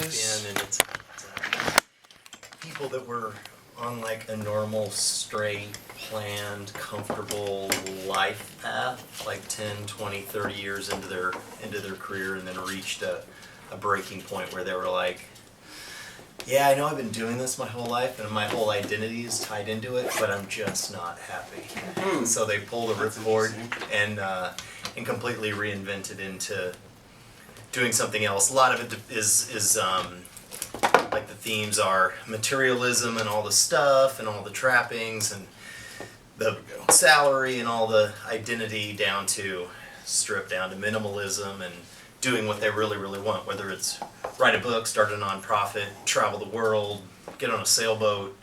this. In, and it's people that were on like a normal, straight, planned, comfortable life path, like 10, 20, 30 years into their career, and then reached a breaking point where they were like, yeah, I know I've been doing this my whole life, and my whole identity is tied into it, but I'm just not happy. So they pulled the ripcord and completely reinvented into doing something else. A lot of it is like the themes are materialism and all the stuff and all the trappings and the salary and all the identity stripped down to minimalism and doing what they really, really want, whether it's write a book, start a nonprofit, travel the world, get on a sailboat,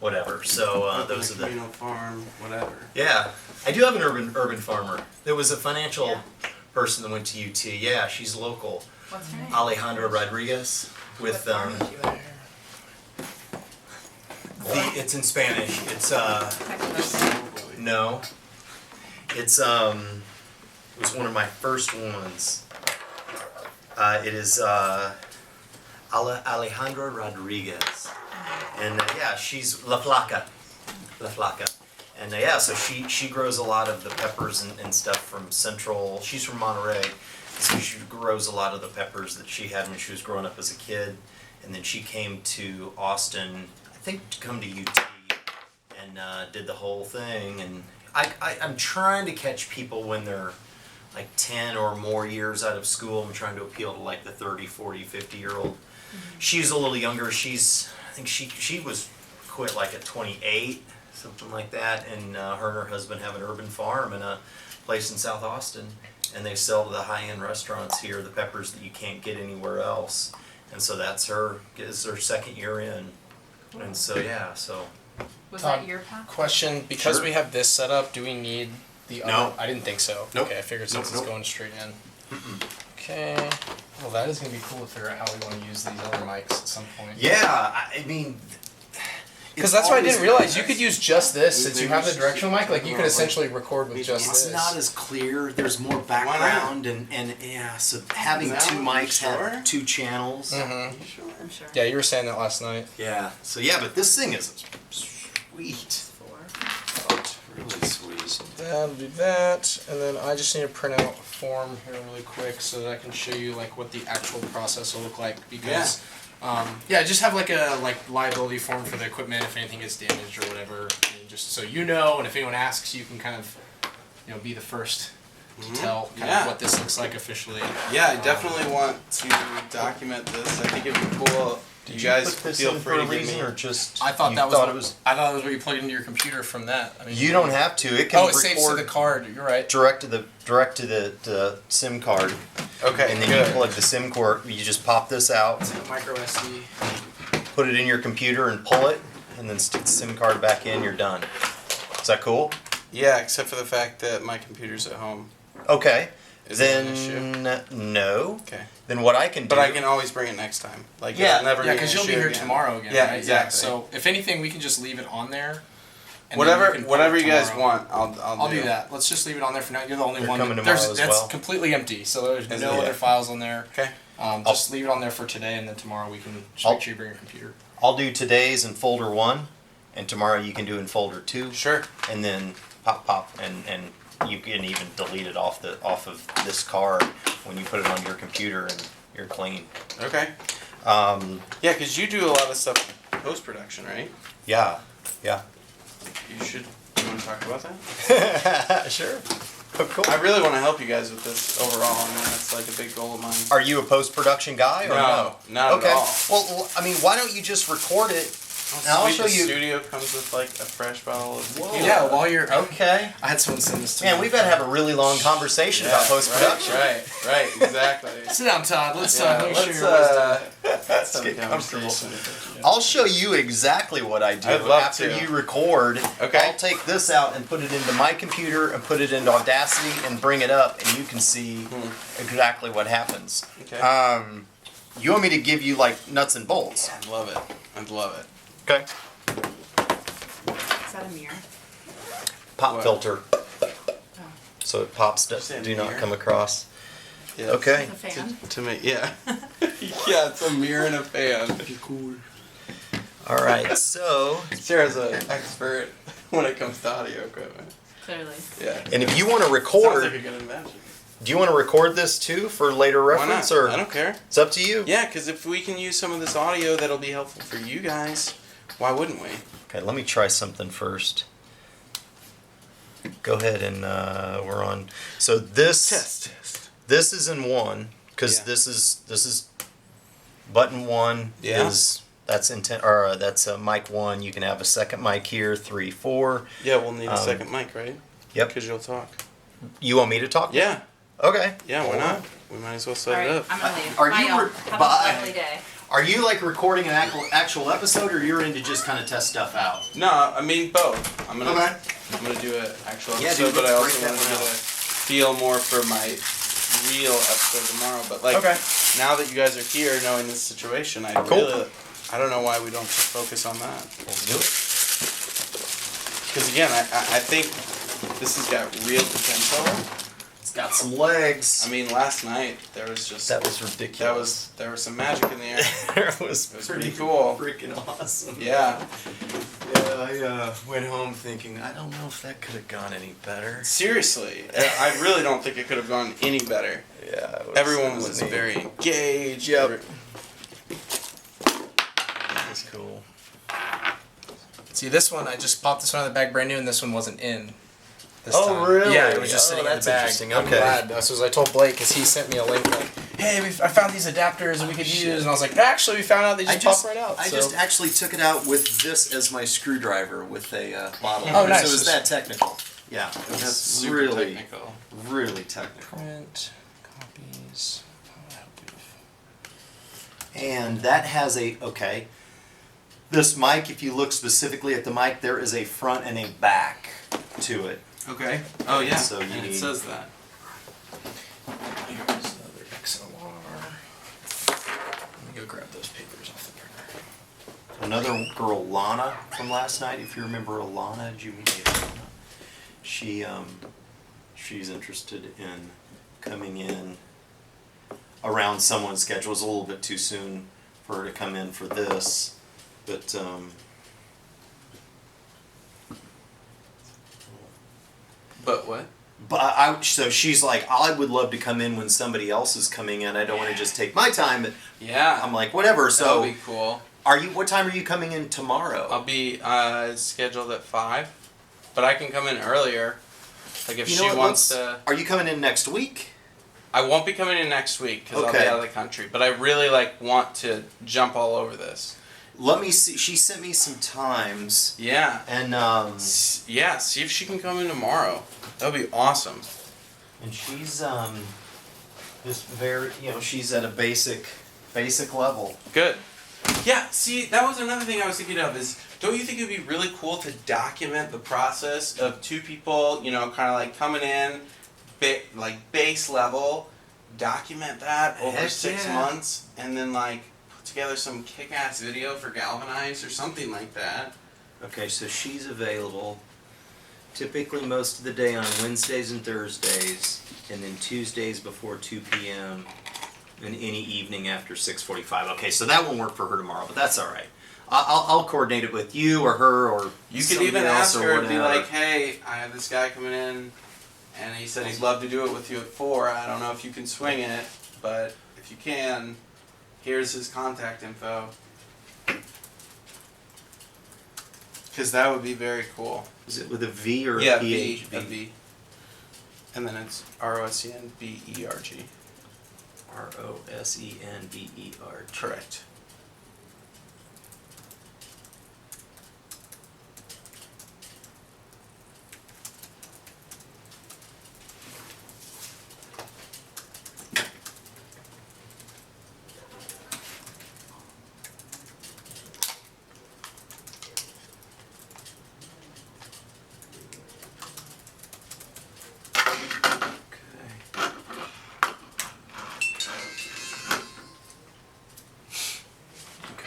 whatever. So those are the communal farm, whatever. Yeah, I do have an urban farmer. There was a financial person that went to UT. Yeah, she's local. What's her name? Alejandra Rodriguez with it's in Spanish. It's no. It's it was one of my first ones. It is Alejandra Rodriguez, and yeah, she's La Flaca, and yeah, so she grows a lot of the peppers and stuff from Central. She's from Monterey, so she grows a lot of the peppers that she had when she was growing up as a kid, and then she came to Austin, I think, to come to UT, and did the whole thing. And I'm trying to catch people when they're like 10 or more years out of school. I'm trying to appeal to like the 30, 40, 50-year-old. She's a little younger. I think she was quit like at 28, something like that. And her and her husband have an urban farm in a place in South Austin. And they sell to the high-end restaurants here the peppers that you can't get anywhere else. And so that's her second year in. And so, yeah, so. Was that your path? Question, because Sure. we have this set up, do we need the other? No. I didn't think so. Nope. Okay, I figured since Nope. it's going straight in. Okay. Well, that is going to be cool to figure out how we want to use these other mics at some point. Yeah, I mean. Because that's what I didn't always- realize. You could use just this since you Maybe have the just directional mic. Like you could probably. essentially record with just It's this. not as clear. There's more background and yeah. So having Is that two one? mics Sure? have two channels. Mm-hmm. You sure? I'm sure. Yeah, you were saying that last night. Yeah. So yeah, but this thing is sweet. 4. It's really sweet. That'll do that, and then I just need to print out a form here really quick so that I can show you like what the actual process will look like. Because just have like a liability form for the equipment if anything gets damaged or whatever, and just so you know, and if anyone asks, you can kind of be the first to tell kind of what this looks like officially. Yeah, I definitely want to document this. I think it'd be cool. You guys feel free to give me. or just? I thought you that thought was what you plugged into your computer from that. I mean, You don't have to. It can Oh, it record saves to the card. You're right. direct to the SIM card, Okay, and then good. you plug the SIM cord. You just pop this out, It's like a micro SD. put it in your computer, and pull it, and then stick the SIM card back in. You're done. Is that cool? Yeah, except for the fact that my computer's at home. Okay. Is that an issue? Then no. Okay. Then what I can do? But I can always bring it next time. Like, Yeah. it'll never be Yeah, an because you'll be issue here again. tomorrow again, Yeah, right? exactly. So if anything, we can just leave it on there. And then Whatever, you can pull whatever it you guys tomorrow. want, I'll do that. Let's just leave it on there for now. You're the only You're one. coming That's tomorrow as well? completely empty, so there's Is no it? other files on there. Okay. Just leave it on there for today, and then tomorrow we can just I'll- make sure you bring your computer. I'll do today's in folder 1, and tomorrow you can do in folder 2. Sure. And then pop, and you can even delete it off of this card when you put it on your computer, and you're clean. Okay. Yeah, because you do a lot of stuff post production, right? Yeah. You should. You want to talk about that? Sure. Oh, cool. I really want to help you guys with this overall. I mean, that's like a big goal of mine. Are you a post-production guy or no? Not Okay. at all. Well, I mean, why don't you just record it? Now I'll Sweet, show the you. studio comes with like a fresh bottle of tequila. Yeah, while you're Okay. I had someone send this to me. Man, we've got to have a really long conversation about post-production. Right, exactly. Sit down, Todd. Let's Yeah, let me let's, show your wisdom. let's get have a comfortable. conversation. I'll show you exactly what I do I'd love after to. you record. Okay. I'll take this out and put it into my computer and put it into Audacity and bring it up, and you can see exactly what happens. Okay. You want me to give you like nuts and bolts? I'd love it. I'd love it. Okay. Is that a mirror? Pop What? filter, Oh. so it pops. you say Do not mirror? come across. Yeah. Okay. The fan? To me, yeah. Yeah, it's a mirror and a fan. Cool. All right, so Sarah's an expert when it comes to audio equipment. Clearly. Yeah. and if you want to Sounds record, like a good invention. do you want to record this too for later Why reference, not? or I don't care. it's up to you? Yeah, because if we can use some of this audio that'll be helpful for you guys, why wouldn't we? Okay, let me try something first. Go ahead and we're on. So this Test. this is in one because Yeah. this is button one Yeah. is that's intent or that's mic one. You can have a second mic here, 3, 4. Yeah, we'll need a second mic, right? Yep. Because you'll talk. You want me to talk? Yeah. Okay. Yeah, why not? We might as well set it Alright, up. I'm gonna leave. Are Bye, you y'all. re- Have bye. a lovely day. Are you like recording an actual episode, or you're into just kind of test stuff out? No, I mean both. I'm gonna do an actual Yeah, episode, dude, but I let's also break want that to get one a feel more for my real episode tomorrow. But like Okay. now that you guys are here, knowing this situation, I don't know why we don't just focus on that. Let's do it. Because again, I think this has got real potential. It's got some legs. I mean, last night there was just That was ridiculous. there was some magic in the air. It was pretty cool. Freaking awesome. Yeah. Yeah, I went home thinking, I don't know if that could have gone any better. Seriously, I really don't think it could have gone any better. Yeah. Everyone was neat. very engaged. Yep. That was cool. See, this one, I just popped this one out of the bag brand new, and this one wasn't in. This Oh, time. really? Yeah, it was just Oh, sitting in the that's bag. interesting. I'm Okay. glad. That's what I told Blake, because he sent me a link like, hey, I found these adapters that we could use, and I was like, actually, we found out they just pop right out. I so. just actually took it out with this as my screwdriver with a bottle. Oh, nice. So it was that technical. Yeah, that's Super really, technical. really technical. Print, copies. Oh, I hope we've- And that has okay. This mic, if you look specifically at the mic, there is a front and a back to it. Okay. Oh yeah. So you and it need- says that. Here's another XLR. Let me go grab those papers off the printer. Another girl, Lana, from last night. If you remember Lana, did you meet Lana? She's interested in coming in around someone's schedule. It was a little bit too soon for her to come in for this, but But what? so she's like, I would love to come in when somebody else is coming in. I don't want to just take my time, but Yeah. I'm like, whatever. That'll So be cool. what time are you coming in tomorrow? I'll be scheduled at 5, but I can come in earlier. Like if You know she what, wants let's- to. Are you coming in next week? I won't be coming in next week because I'll Okay. be out of the country. But I really want to jump all over this. Let me see. She sent me some times, Yeah. and Yeah. See if she can come in tomorrow. That would be awesome. and she's just very, she's at a basic level. Good. Yeah, see, that was another thing I was thinking of is, don't you think it would be really cool to document the process of two people, kind of like coming in, like base level, document that over Heck 6 yeah. months, and then like put together some kick-ass video for Galvanize or something like that. Okay, so she's available typically most of the day on Wednesdays and Thursdays, and then Tuesdays before 2 p.m. and any evening after 6:45. Okay, so that won't work for her tomorrow, but that's all right. I'll coordinate it with you or her or You could somebody even else ask or her to be whatever. like, hey, I have this guy coming in, and he said he'd love to do it with you at 4. I don't know if you can swing it, but if you can, here's his contact info. Because that would be very cool. Is it with a V or Yeah, a PH? V, a V. And then it's ROSENBERG. ROSENBER. Correct.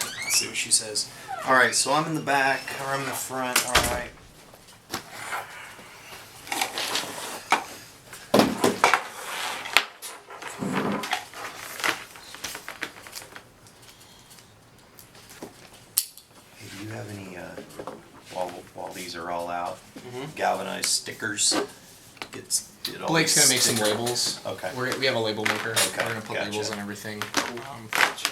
Let's see what she says. All right, so I'm in the back, or I'm in the front. All right. do you have any, while these are all out, Mhm. galvanized stickers? It all Blake's gonna make some sticker- labels. Okay. We have a label maker. Okay, We're gonna put gotcha. labels on everything. Gotcha.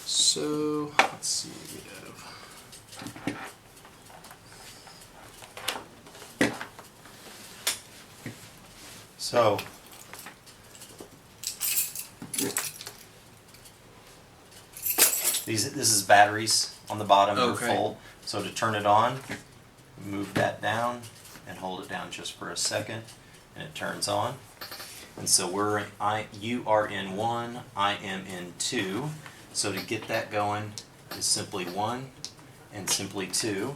So let's see. We have. So, this is batteries on the bottom that are Okay. full. So to turn it on, move that down and hold it down just for a second, and it turns on. And so you are in 1, I am in 2. So to get that going is simply 1 and simply 2,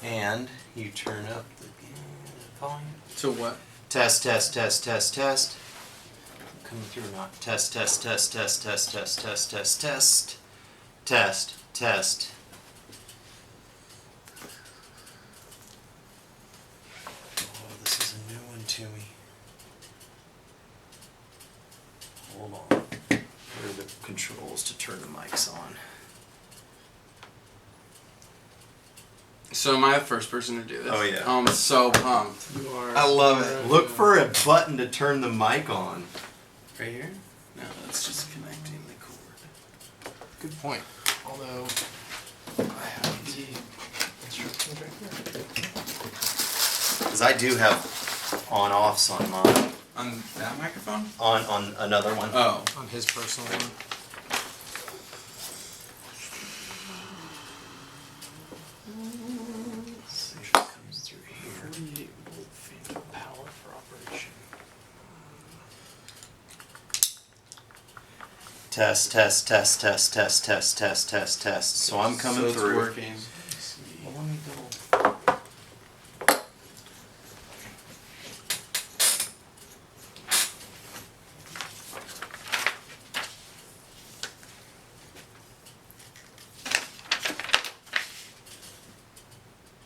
and you turn up the volume. To what? Test, test, test, test, test. Coming through or not? Test, test, test, test, test, test, test, test, test. Test, test. Oh, this is a new one to me. Hold on. Where are the controls to turn the mics on? So am I the first person to do this? Oh, yeah. I'm so pumped. You are. I love it. Look for a button to turn the mic on. Right here? No, it's just connecting the cord. Good point. Although I have the instructions right here. Because I do have on-offs on mine. On that microphone? On another one. Oh. On his personal one. Let's see if it comes through here. 48 volt phantom power for operation. Test, test, test, test, test, test, test, test, test. So I'm coming so it's through. working. Well, let me go.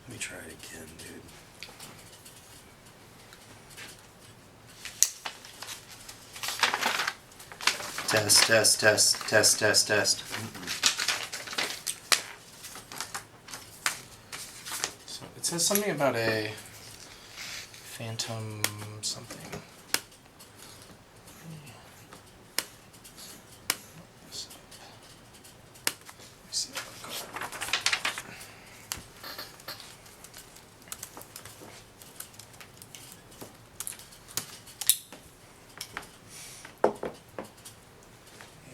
Let me try it again, dude. Test, test, test, test, test, test. So it says something about a phantom something. Let me see if I've got it.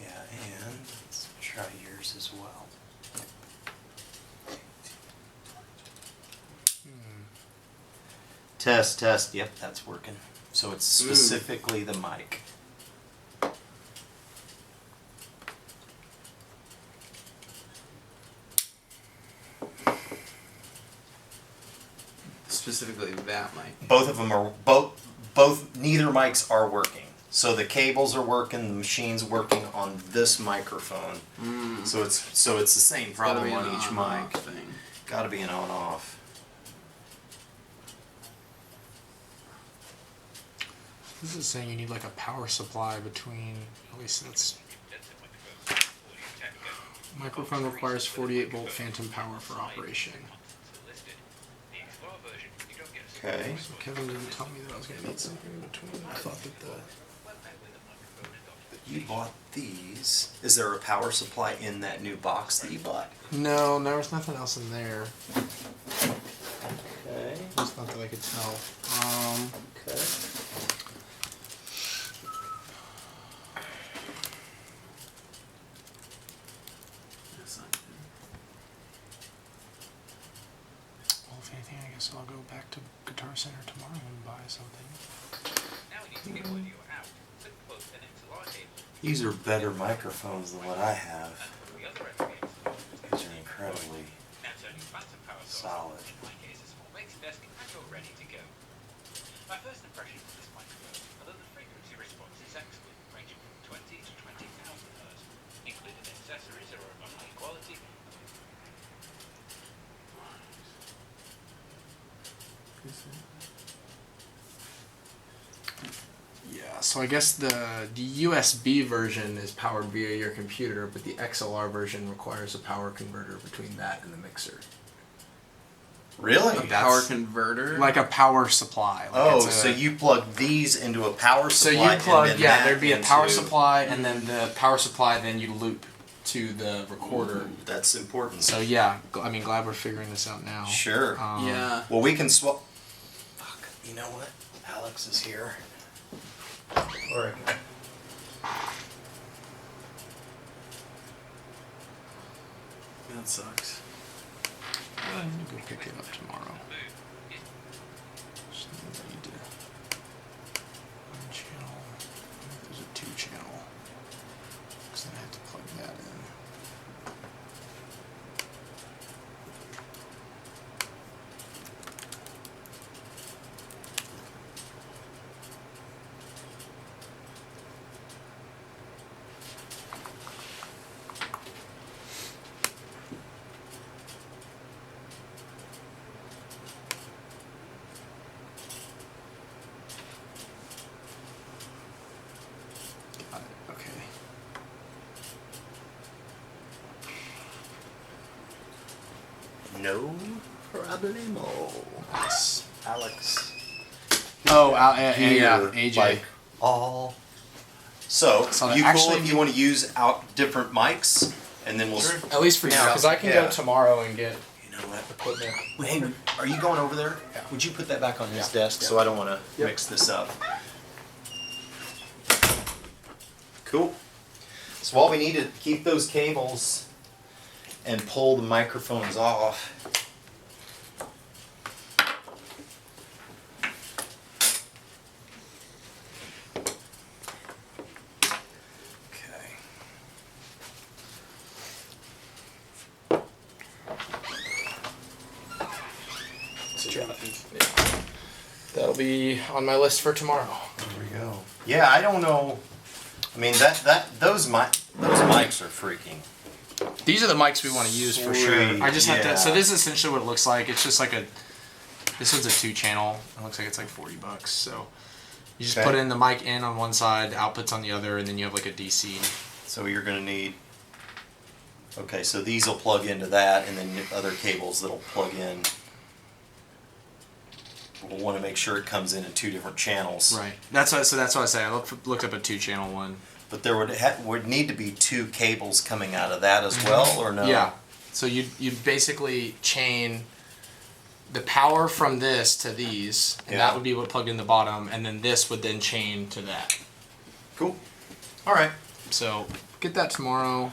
Yeah, and let's try yours as well. Test, test. Yep, that's working. So it's specifically the mic. Specifically that mic. Both of them are neither mics are working. So the cables are working, the machine's working on this microphone. So it's the same problem on each mic. Thing. Gotta be an on off. This is saying you need like a power supply between, at least that's. Microphone requires 48 volt phantom power for operation. Okay. So Kevin didn't tell me that I was going to need something in between. I thought that the. You bought these. Is there a power supply in that new box that you bought? No, there was nothing else in there. Okay. It's not that I could tell. Okay. That's not good. Well, if anything, I guess I'll go back to Guitar Center tomorrow and buy something. These are better microphones than what I have. These are incredibly solid. My first impression of this microphone are that the frequency response is excellent, ranging from 20 to 20,000 Hz. Included accessories are of high quality. Yeah, so So I guess the USB version is powered via your computer, but the XLR version requires a power converter between that and the mixer. Really? A power converter? Like a power supply. Like Oh, it's a, so you plug these into a power so supply. you plug, and then yeah, that there'd be a power into- supply, and then the power supply, then you loop to the recorder. Ooh, that's important. So yeah, I mean, glad we're figuring this out now. Sure. Yeah. Well, we can swap. Fuck. You know what? Alex is here. Or That sucks. I'm gonna go pick it up tomorrow. Just need one channel. I think there's a 2-channel. Because I have to plug that in. Got it. Okay. no problemo. Nice. Alex. Oh, yeah, Here, AJ. like all. So, So you actually- cool if you want to use out different mics, and then we'll. Sure. At least for now, Yeah. because I can Yeah. go tomorrow and get You know what? equipment. Hey, are you going over there? Yeah. Would you put that back on his Yeah. desk Yeah. so I don't want to Yep. mix this up? Cool. So all we need to keep those cables and pull the microphones off. Okay. That'll be on my list for tomorrow. There we go. Yeah, I don't know. I mean those mics are freaking. These are the mics we want to use for sure. Sweet, I just have yeah. to. So this is essentially what it looks like. It's just like a. This one's a 2-channel. It looks like it's like $40. So you just Okay. put in the mic in on one side, the outputs on the other, and then you have like a DC. So you're gonna need. Okay, so these will plug into that, and then other cables that'll plug in. We'll want to make sure it comes in 2 different channels. Right. That's why. So that's why I say I looked up a 2-channel one. But there would need to be 2 cables coming out of that as well, or no? Yeah. So you'd basically chain the power from this to these, and Yeah. that would be what plugged in the bottom, and then this would then chain to that. Cool. All right. So get that tomorrow.